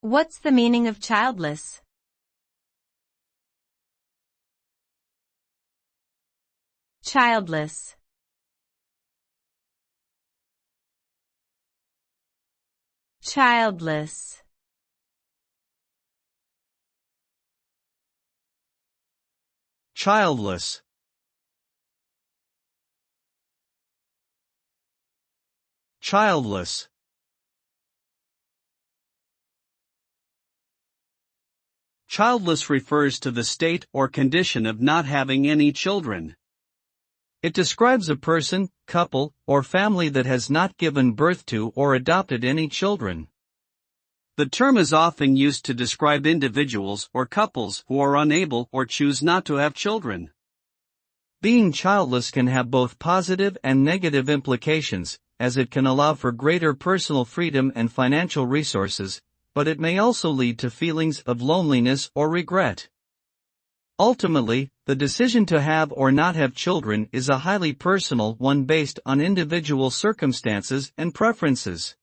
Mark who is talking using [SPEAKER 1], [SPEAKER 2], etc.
[SPEAKER 1] What's the meaning of childless? Childless. Childless.
[SPEAKER 2] Childless. Childless. Childless refers to the state or condition of not having any children. It describes a person, couple, or family that has not given birth to or adopted any children. The term is often used to describe individuals or couples who are unable or choose not to have children. Being childless can have both positive and negative implications, as it can allow for greater personal freedom and financial resources, but it may also lead to feelings of loneliness or regret. Ultimately, the decision to have or not have children is a highly personal one based on individual circumstances and preferences.